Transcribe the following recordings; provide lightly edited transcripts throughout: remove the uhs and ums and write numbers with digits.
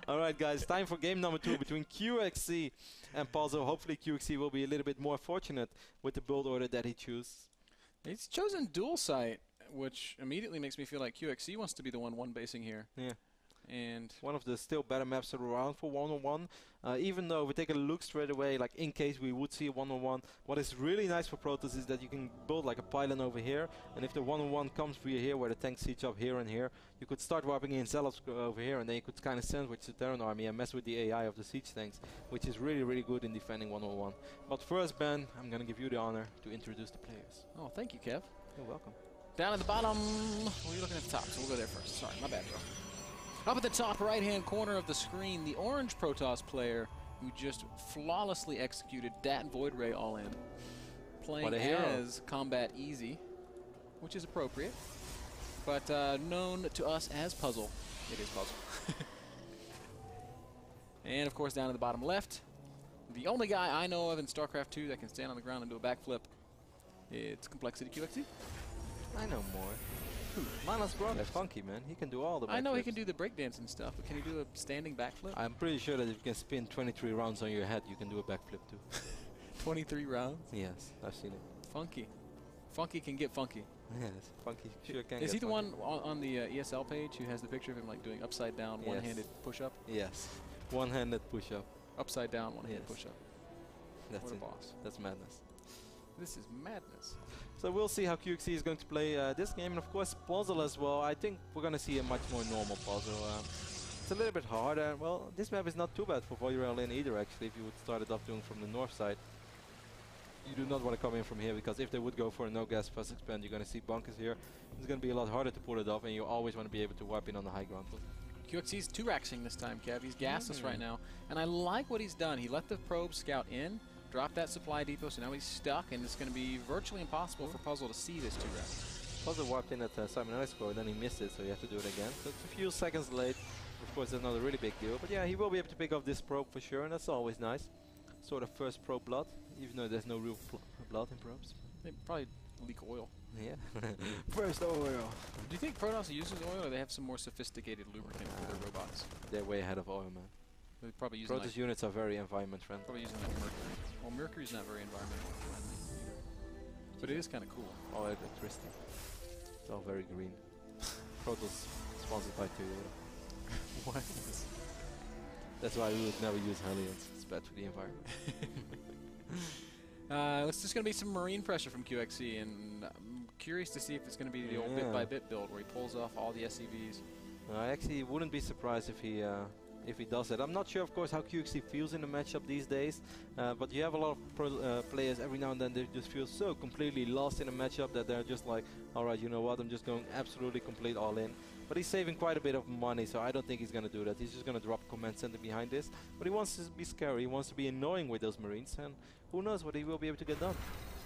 All right, guys, time for game number 2 between QXC and Puzzle. Hopefully QXC will be a little bit more fortunate with the build order that he chooses. He's chosen dual site, which immediately makes me feel like QXC wants to be the one basing here. Yeah. And one of the still better maps around for one-on-one. Even though if we take a look straight away, like in case we would see a one-on-one, what is really nice for Protoss is that you can build like a pylon over here, and if the one-on-one comes via here where the tanks siege up here and here, you could start warping in zealots over here, and then you could kind of sandwich the Terran army and mess with the AI of the siege tanks, which is really, really good in defending one-on-one. But first, Ben, I'm going to give you the honor to introduce the players. Oh, thank you, Kev. You're welcome. Down at the bottom, we're looking at the top, so we'll go there first. Sorry, my bad, bro. Up at the top right-hand corner of the screen, the orange Protoss player who just flawlessly executed Dat Void Ray all in, playing as Combat Easy, which is appropriate, but known to us as Puzzle. It is Puzzle. And of course, down at the bottom left, the only guy I know of in StarCraft 2 that can stand on the ground and do a backflip, it's Complexity QXC. I know more. Mana's brother, Funky, man. He can do all the backflips. I know he can do the breakdance and stuff, but can he do a standing backflip? I'm pretty sure that if you can spin 23 rounds on your head, you can do a backflip too. 23 rounds? Yes, I've seen it. Funky. Funky can get funky. Yes, Funky sure can. Is he the one on the ESL page who has the picture of him like doing upside down, one-handed push-up? Yes, one-handed push-up. Upside down, one-handed push-up. That's what a it. boss. That's madness. This is madness. So we'll see how QXC is going to play this game, and of course Puzzle as well. I think we're going to see a much more normal Puzzle. It's a little bit harder. Well, this map is not too bad for Void Rail in either, actually, if you would start it off doing from the north side. You do not want to come in from here, because if they would go for a no-gas fast expand, you're going to see bunkers here. It's going to be a lot harder to pull it off, and you always want to be able to wipe in on the high ground. QXC's 2-raxing this time, Kev. He's gasless right now, and I like what he's done. He let the probe scout in, drop that supply depot, so now he's stuck, and it's going to be virtually impossible for Puzzle to see this 2-rax. Puzzle warped in at Simon Icecore, then he missed it, so you have to do it again. So it's a few seconds late. Of course, that's not a really big deal, but yeah, he will be able to pick up this probe for sure, and that's always nice. Sort of first probe blood, even though there's no real blood in probes. They probably leak oil. Yeah. First oil. Do you think Protoss uses oil, or they have some more sophisticated lubricant for their robots? They're way ahead of oil, man. They're probably using Protoss units are very environment friendly. Probably using like mercury. Well, mercury's not very environmental friendly either. But it is kind of cool. All electricity. It's all very green. Protoss sponsored by Toyota. What? That's why we would never use Hellions. It's bad for the environment. It's just going to be some marine pressure from QXC, and I'm curious to see if it's going to be the old bit-by-bit build where he pulls off all the SCVs. I actually wouldn't be surprised if he does that. I'm not sure, of course, how QXC feels in the matchup these days, but you have a lot of players every now and then they just feel so completely lost in a matchup that they're just like, alright, you know what, I'm just going absolutely complete all in. But he's saving quite a bit of money, so I don't think he's going to do that. He's just going to drop a command center behind this. But he wants to be scary, he wants to be annoying with those Marines, and who knows what he will be able to get done.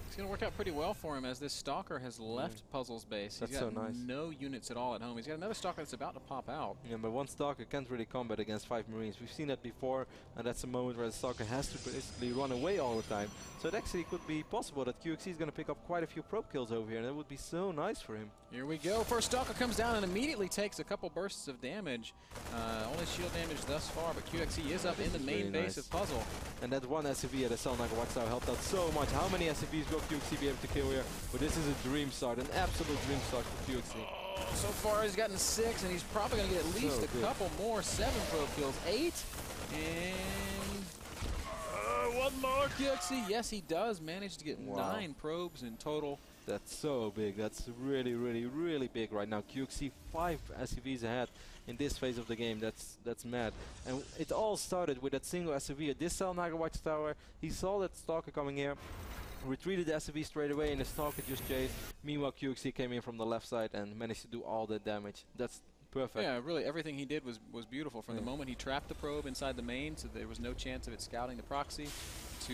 It's going to work out pretty well for him as this Stalker has left Puzzle's base. He's got no units at all at home. He's got another Stalker that's about to pop out. Yeah, but one Stalker can't really combat against 5 Marines. We've seen that before, and that's a moment where the Stalker has to basically run away all the time. So it actually could be possible that QXC is going to pick up quite a few probe kills over here, and that would be so nice for him. Here we go. First Stalker comes down and immediately takes a couple bursts of damage. Only shield damage thus far, but QXC is up in the main base of Puzzle. And that one SCV at the Selnaga Watchtower helped out so much. How many SCVs will QXC be able to kill here? But this is a dream start, an absolute dream start for QXC. Oh, so far he's gotten 6, and he's probably going to get at least a couple more. 7 probe kills, 8, and one more QXC. Yes, he does manage to get 9 probes in total. That's so big. That's really, really, really big right now. QXC 5 SCVs ahead in this phase of the game. That's mad. And it all started with that single SCV at this Selnaga Watchtower. He saw that Stalker coming here, retreated the SCV straight away, and the Stalker just chased. Meanwhile, QXC came in from the left side and managed to do all the damage. That's perfect. Yeah, really, everything he did was beautiful. From the moment he trapped the probe inside the main, so there was no chance of it scouting the proxy, to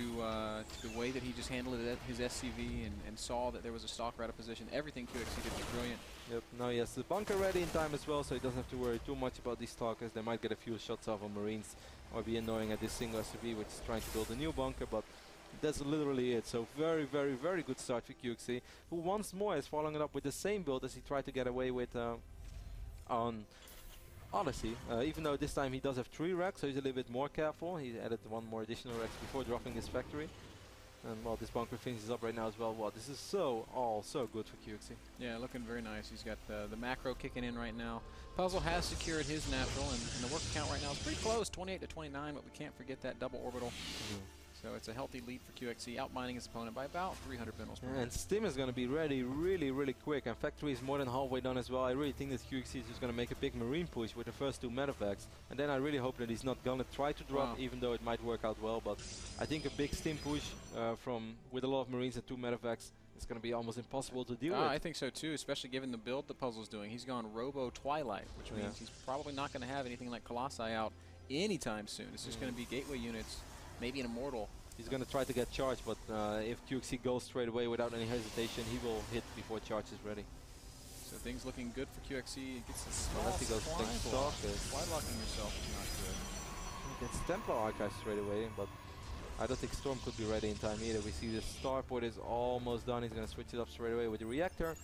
the way that he just handled it at his SCV and saw that there was a Stalker out of position. Everything QXC did was brilliant. Yep, now he has the bunker ready in time as well, so he doesn't have to worry too much about these Stalkers. They might get a few shots off on Marines or be annoying at this single SCV, which is trying to build a new bunker, but that's literally it. So very, very, very good start for QXC, who once more is following it up with the same build as he tried to get away with on Odyssey, even though this time he does have 3 racks, so he's a little bit more careful. He added 1 more additional racks before dropping his factory. And well, this bunker finishes up right now as well. Wow, this is so good for QXC. Yeah, looking very nice. He's got the macro kicking in right now. Puzzle has secured his natural, and the work count right now is pretty close, 28 to 29, but we can't forget that double orbital. So it's a healthy lead for QXC, outmining his opponent by about 300 minerals per minute. And Stim is going to be ready really quick, and Factory is more than halfway done as well. I really think that QXC is just going to make a big marine push with the first 2 medevacs, and then I really hope that he's not going to try to drop, even though it might work out well. But I think a big Stim push with a lot of marines and 2 medevacs is going to be almost impossible to deal with. I think so too, especially given the build the Puzzle's doing. He's gone Robo Twilight, which means he's probably not going to have anything like Colossi out anytime soon. It's just going to be gateway units, maybe an Immortal. He's going to try to get charged, but if QXC goes straight away without any hesitation, he will hit before charge is ready. So things looking good for QXC. He gets a small unless he goes slide locking yourself is not good. He gets Templar Archive straight away, but I don't think Storm could be ready in time either. We see the starport is almost done. He's going to switch it up straight away with the reactor.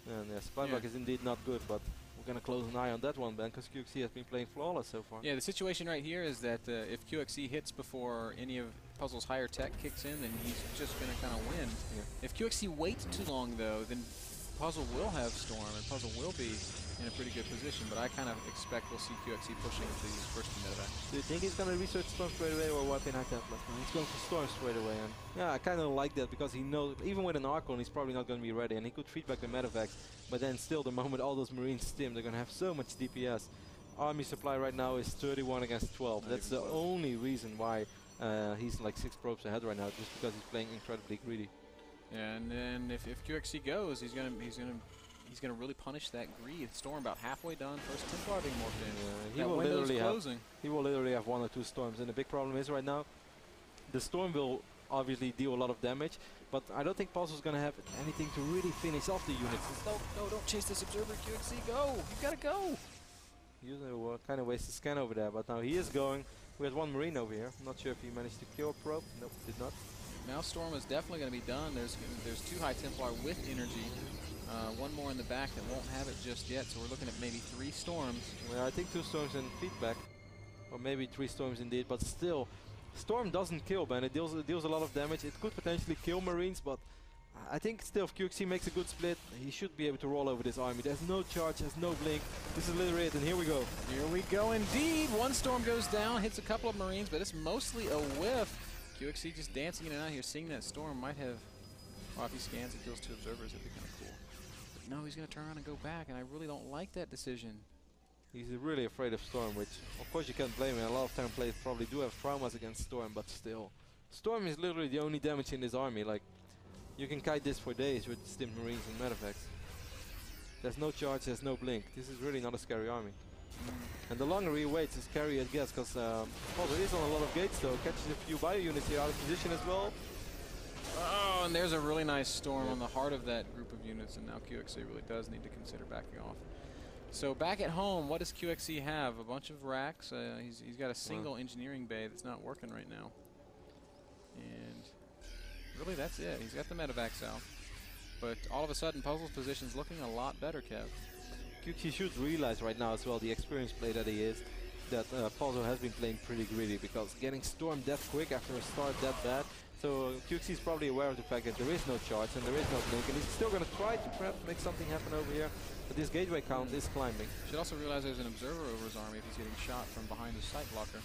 And yeah, supply block is indeed not good, but we're going to close an eye on that one, Ben, because QXC has been playing flawless so far. Yeah, the situation right here is that if QXC hits before any of Puzzle's higher tech kicks in, then he's just going to kind of win. If QXC waits too long, though, then Puzzle will have Storm, and Puzzle will be in a pretty good position, but I kind of expect we'll see QXC pushing into these first 2 medevacs. Do you think he's going to research Storm straight away or wipe in high Templars? No, he's going for Storm straight away, and yeah, I kind of like that because he knows, even with an Archon, he's probably not going to be ready, and he could feedback the medevacs, but then still, the moment all those Marines stim, they're going to have so much DPS. Army supply right now is 31 against 12. That's the only reason why he's like 6 probes ahead right now, just because he's playing incredibly greedy. Yeah, and then if QXC goes, he's gonna really punish that greed. Storm about halfway done. First Templar being morphed in. Yeah, he will literally have 1 or 2 storms, and the big problem is right now, the storm will obviously deal a lot of damage, but I don't think Puzzle's gonna have anything to really finish off the units. No, don't chase this observer, QXC. Go! You gotta go! He kind of wasted scan over there, but now he is going. We have 1 Marine over here. I'm not sure if he managed to kill a probe. Nope, did not. Now Storm is definitely going to be done. There's 2 High Templar with energy. 1 more in the back that won't have it just yet, so we're looking at maybe 3 Storms. Well, I think 2 Storms and feedback, or maybe 3 Storms indeed, but still, Storm doesn't kill, man. It deals a lot of damage. It could potentially kill Marines, but I think still if QXC makes a good split, he should be able to roll over this army. There's no charge, there's no blink. This is literally it, and here we go. Here we go indeed. 1 Storm goes down, hits a couple of Marines, but it's mostly a whiff. QXC just dancing in and out here, seeing that Storm might have, well, if he scans and kills 2 observers, it'd be kind of cool. But no, he's going to turn around and go back, and I really don't like that decision. He's really afraid of Storm, which of course you can't blame him. A lot of time players probably do have traumas against Storm, but still. Storm is literally the only damage in this army. Like, you can kite this for days with Stim Marines and medevacs. There's no charge, there's no blink. This is really not a scary army. And the longer he waits, the scarier it gets, because Puzzle is on a lot of gates though. Catches a few bio units here out of position as well. Oh, and there's a really nice Storm on the heart of that group of units, and now QXC really does need to consider backing off. So back at home, what does QXC have? A bunch of racks. He's got a single engineering bay that's not working right now. And really that's it. He's got the medevacs out. But all of a sudden, Puzzle's position's looking a lot better, Kev. QXC should realize right now as well, the experienced player that he is, that Puzzle has been playing pretty greedy, because getting Storm that quick after a start that bad. So QXC is probably aware of the fact that there is no charge and there is no blink, and he's still going to try to perhaps make something happen over here. But this gateway count is climbing. Should also realize there's an observer over his army if he's getting shot from behind his sight blocker.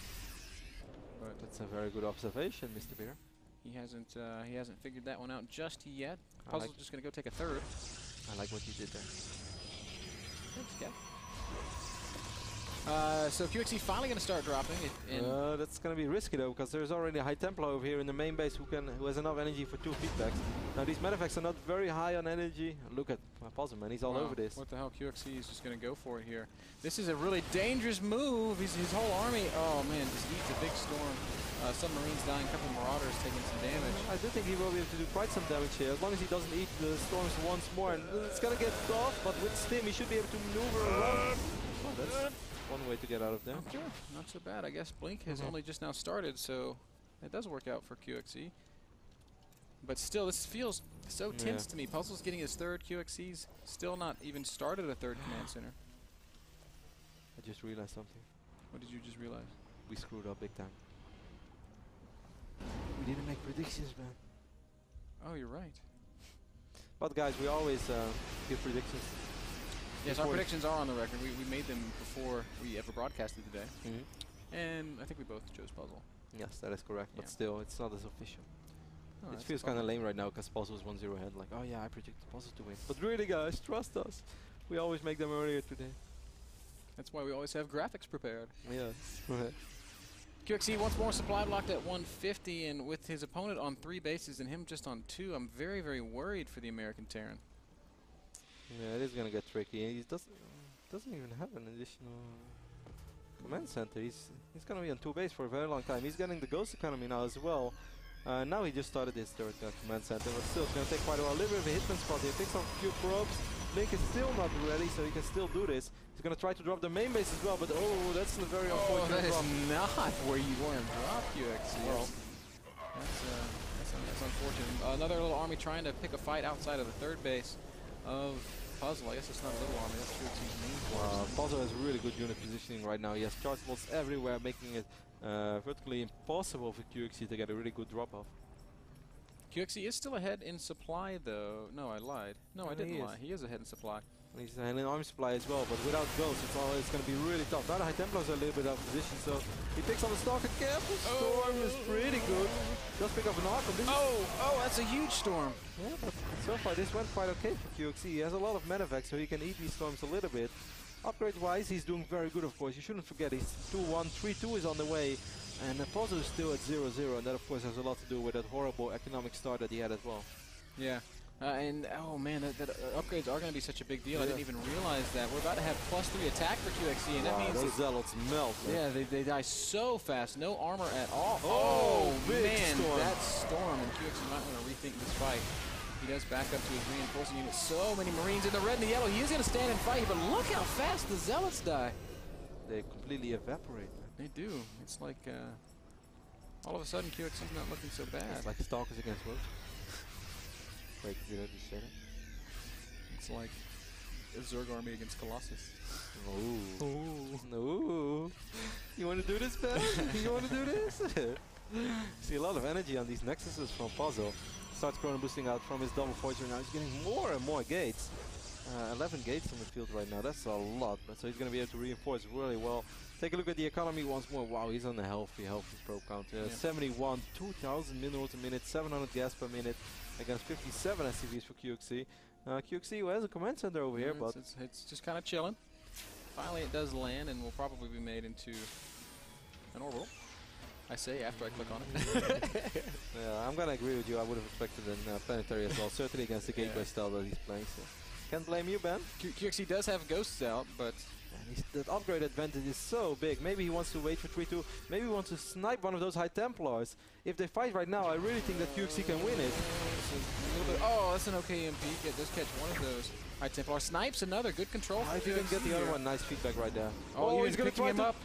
But that's a very good observation, Mr. Beer. He hasn't figured that one out just yet. Puzzle's just going to go take a 3rd. I like what you did there. Thanks, Kev. So QXC finally going to start dropping it. That's going to be risky though, because there's already a High Templar over here in the main base who has enough energy for 2 feedbacks. Now these medevacs are not very high on energy. Look at Puzzle, man, he's all over this. What the hell, QXC is just going to go for it here. This is a really dangerous move. His whole army, oh man, just eats a big Storm. Submarines dying, a couple of Marauders taking some damage. I do think he will be able to do quite some damage here, as long as he doesn't eat the Storms once more. And it's going to get off, but with Stim he should be able to maneuver around. Oh, that's one way to get out of there. Okay, not so bad. I guess Blink has only just now started, so it does work out for QXC. But still, this feels so tense to me. Puzzle's getting his 3rd, QXC's still not even started a 3rd command center. I just realized something. What did you just realize? We screwed up big time. We didn't make predictions, man. Oh, you're right. But guys, we always give predictions. Yes, our predictions are on the record. We made them before we ever broadcasted today. And I think we both chose puzzle. Yes, that is correct. But still, it's not as official. Oh, it feels kind of lame right now because puzzle is 1-0 ahead. Like, oh yeah, I predicted puzzle to win. But really, guys, trust us. We always make them earlier today. That's why we always have graphics prepared. Yes. QXC once more supply blocked at 150, and with his opponent on 3 bases and him just on 2, I'm very, very worried for the American Terran. Yeah, it is going to get tricky. He doesn't even have an additional command center. He's going to be on 2 base for a very long time. He's getting the ghost economy now as well. Now he just started his third command center, but still it's going to take quite a while. A little bit of a hitman spot here. Picks up a few probes. Link is still not ready, so he can still do this. He's going to try to drop the main base as well, but oh, that's a very unfortunate that drop. is not where you want to drop, QXC. Well, that's unfortunate. Another little army trying to pick a fight outside of the third base of Puzzle. I guess it's not a little army, that's QXC's main force. Puzzle has really good unit positioning right now. He has charge bolts everywhere, making it vertically impossible for QXC to get a really good drop-off. QXC is still ahead in supply, though. No, I lied. No, I didn't lie. He is ahead in supply. He's ahead in army supply as well, but without ghosts, it's going to be really tough. Now the High Templars are a little bit out of position, so he picks up a Stalker. Careful, Storm is pretty good. Just pick up an Archon. Oh, that's a huge storm. Yeah, but so far this went quite okay for QXC. He has a lot of medevac, so he can eat these storms a little bit. Upgrade-wise, he's doing very good, of course. You shouldn't forget, he's 2-1, 3-2 is on the way. And the Puzzle is still at 0-0, and that of course has a lot to do with that horrible economic start that he had as well. Yeah, and oh man, that upgrades are going to be such a big deal. I didn't even realize that. We're about to have +3 attack for QXC, and that means those Zealots melt. Yeah, they die so fast, no armor at all. Oh man, storm. That storm, and QXC might want to rethink this fight. He does back up to his reinforcing unit. So many Marines in the red and the yellow. He is going to stand and fight, but look how fast the Zealots die. They completely evaporate. They do. It's like all of a sudden QXC's not looking so bad. It's like Stalkers against Roach. Wait, did I just say that? It's like a Zerg army against Colossus. Oh. No. You want to do this, Ben? You want to do this? See a lot of energy on these Nexuses from Puzzle. Starts Chrono boosting out from his double fortune. Now he's getting more and more gates. 11 gates on the field right now. That's a lot. But so he's going to be able to reinforce really well. Take a look at the economy once more. Wow, he's on a healthy probe count. 71, 2,000 minerals a minute, 700 gas per minute against 57 SCVs for QXC. QXC who has a command center over here, but it's just kind of chilling. Finally, it does land and will probably be made into an orbital. I say after I click on it. Yeah, I'm going to agree with you. I would have expected a planetary as well, certainly against the gateway style that he's playing. So can't blame you, Ben. QXC does have ghosts out, but that upgrade advantage is so big. Maybe he wants to wait for 3-2. Maybe he wants to snipe one of those High Templars. If they fight right now, I really think that QXC can win it. Oh, that's an okay MP. Just catch one of those. High Templar snipes another. Good control. I didn't get the other one. Nice feedback right there. Oh, he's going to pick him up.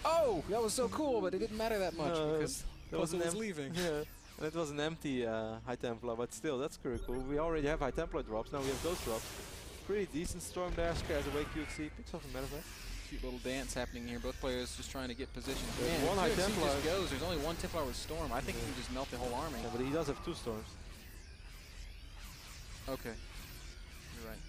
Oh, that was so cool, but it didn't matter that much because Puzzle was leaving. Yeah. And it was an empty High Templar, but still, that's pretty cool. We already have High Templar drops. Now we have Ghost drops. Pretty decent storm there. Scares away QXC. Picks off a medevac. Cute little dance happening here. Both players just trying to get position. Man, one High Templar just goes. There's only one Templar with storm. I think he can just melt the whole army. Yeah, but he does have 2 storms. Okay. You're right.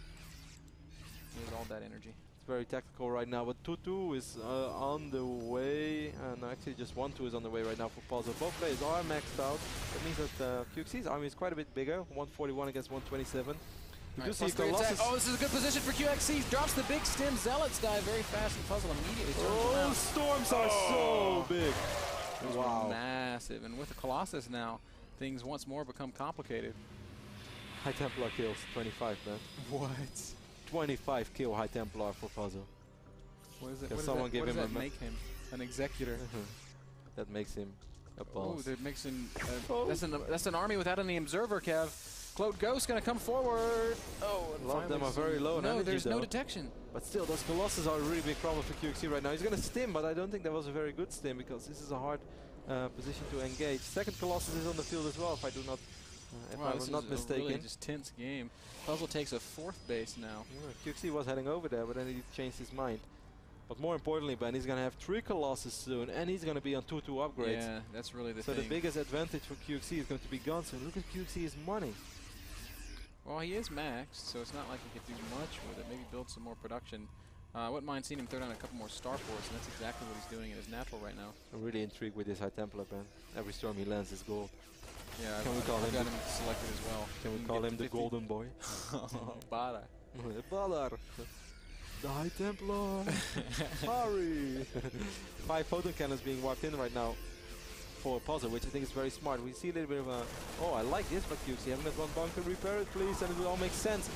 He has all that energy. It's very tactical right now, but 2-2 is on the way. No, actually just 1-2 is on the way right now for Puzzle. Both players are maxed out. That means that QXC's army is quite a bit bigger. 141 against 127. We do see Colossus. Oh, this is a good position for QXC. Drops the big stem. Zealots die very fast, and Puzzle immediately turns around. Storms are so big. Those wow. Massive. And with the Colossus now, things once more become complicated. High Templar kills 25, man. What? 25 kill High Templar for Puzzle. What is it? What does that make him? An executor. That makes him a boss. Oh, that makes him. That's an army without any observer, Kev. Cloaked Ghost gonna come forward. Oh, a lot of them are very low in energy. There's no detection. But still, those Colossus are a really big problem for QXC right now. He's gonna stim, but I don't think that was a very good stim because this is a hard position to engage. Second Colossus is on the field as well, if I do not. If I'm not mistaken. Really just tense game. Puzzle takes a 4th base now. Yeah, QXC was heading over there, but then he changed his mind. But more importantly, Ben, he's going to have 3 Colossus soon, and he's going to be on 2-2 upgrades. Yeah, that's really the thing. So the biggest advantage for QXC is going to be gone soon. Look at QXC's money. Well, he is maxed, so it's not like he could do much with it. Maybe build some more production. I wouldn't mind seeing him throw down a couple more Starports, and that's exactly what he's doing in his natural right now. I'm really intrigued with this High Templar, Ben. Every storm he lands is gold. Yeah, Can we call him? Got him selected as well. Can we call him the Golden Boy? Bada. Badar. The High Templar. Hurry. 5 photon cannons being wiped in right now for a puzzle, which I think is very smart. We see a little bit of a... Oh, I like this, but QXC having that one bunker, repair it, please, and it will all make sense.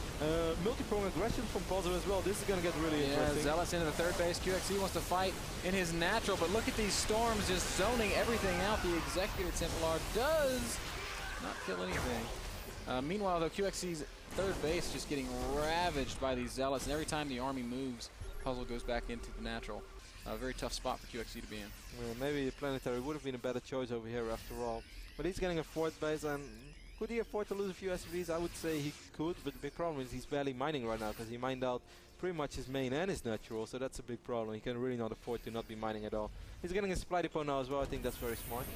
Multi-prong aggression from puzzle as well. This is going to get really interesting. Zealous into the third base. QXC wants to fight in his natural, but look at these storms just zoning everything out. The Executor Templar does not kill anything. Meanwhile, though, QXC's third base just getting ravaged by these Zealots, and every time the army moves, puzzle goes back into the natural. A very tough spot for QXC to be in. Well, maybe Planetary would have been a better choice over here after all. But he's getting a 4th base, and could he afford to lose a few SVs? I would say he could, but the big problem is he's barely mining right now, because he mined out pretty much his main and his natural, so that's a big problem. He can really not afford to not be mining at all. He's getting a supply depot now as well. I think that's very smart.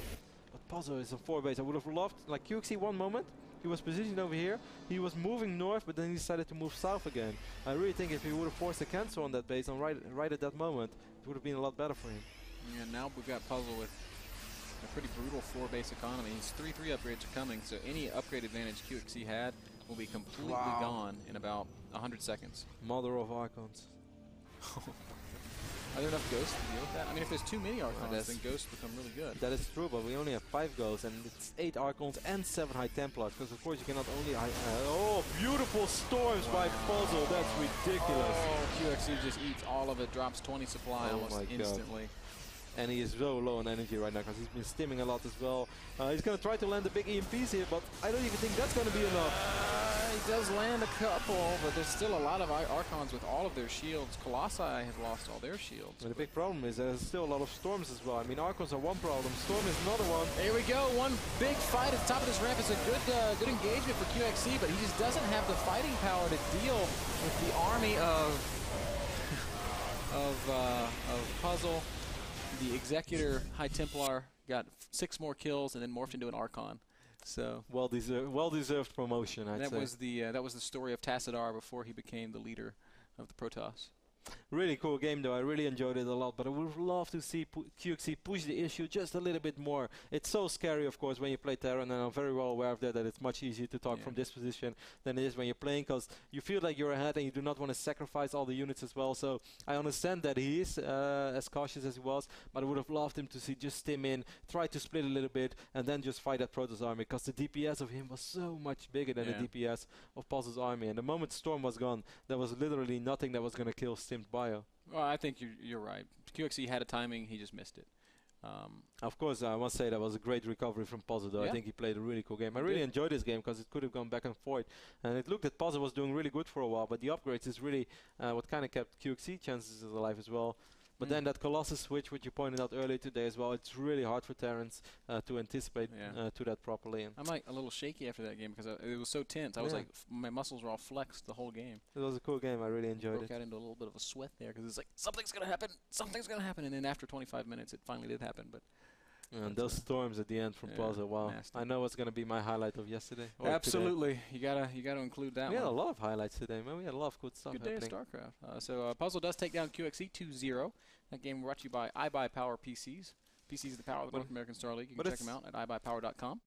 But Puzzle is on 4 base. I would have loved, like QXC one moment, he was positioned over here, he was moving north, but then he decided to move south again. I really think if he would have forced a cancel on that base on right at that moment, it would have been a lot better for him. Yeah, now we've got Puzzle with a pretty brutal 4-base economy. His 3-3 upgrades are coming, so any upgrade advantage QXC had will be completely gone in about 100 seconds. Mother of Archons. Are there enough ghosts to deal with that? I mean, if there's too many Archons, then ghosts become really good. That is true, but we only have 5 ghosts, and it's 8 Archons and 7 High Templars, because of course you cannot only... oh, beautiful storms by Puzzle, that's ridiculous. Oh, QXC just eats all of it, drops 20 supply almost instantly. And he is so low on energy right now, because he's been stimming a lot as well. He's going to try to land the big EMPs here, but I don't even think that's going to be enough. He does land a couple, but there's still a lot of Archons with all of their shields. Colossi have lost all their shields. And the big problem is there's still a lot of storms as well. I mean, Archons are one problem, Storm is another one. Here we go, one big fight at the top of this ramp. Is a good engagement for QXC, but he just doesn't have the fighting power to deal with the army of Puzzle. The Executor High Templar got 6 more kills and then morphed into an Archon. So well-deserved promotion, I'd say. That was the story of Tassadar before he became the leader of the Protoss. Really cool game though, I really enjoyed it a lot, but I would love to see QXC push the issue just a little bit more. It's so scary, of course, when you play Terran, and I'm very well aware of that it's much easier to talk from this position than it is when you're playing, because you feel like you're ahead and you do not want to sacrifice all the units as well. So I understand that he is as cautious as he was, but I would have loved him to see just stim in, try to split a little bit, and then just fight that Protoss army, because the DPS of him was so much bigger than the DPS of Puzzle's army. And the moment Storm was gone, there was literally nothing that was going to kill Stimmed Bio. Well, I think you're right. QXC had a timing, he just missed it. Of course, I must say that was a great recovery from Puzzle, though. I think he played a really cool game. I really enjoyed this game because it could have gone back and forth. And it looked that Puzzle was doing really good for a while, but the upgrades is really what kind of kept QXC chances alive as well. But then that Colossus switch, which you pointed out earlier today as well, it's really hard for Terrans to anticipate to that properly. And I'm like a little shaky after that game because it was so tense. I was like, my muscles were all flexed the whole game. It was a cool game. I really enjoyed it. Broke out into a little bit of a sweat there because it's like, something's going to happen, something's going to happen. And then after 25 minutes, it finally did happen. But and those storms at the end from Puzzle, wow. Nasty. I know what's going to be my highlight of yesterday. Absolutely. You gotta include that one. We had a lot of highlights today, man. We had a lot of good stuff happening. Good day of StarCraft. So Puzzle does take down QXC 2-0. That game brought to you by iBuyPower PCs. PCs is the power of the North American Star League. You can check them out at iBuyPower.com.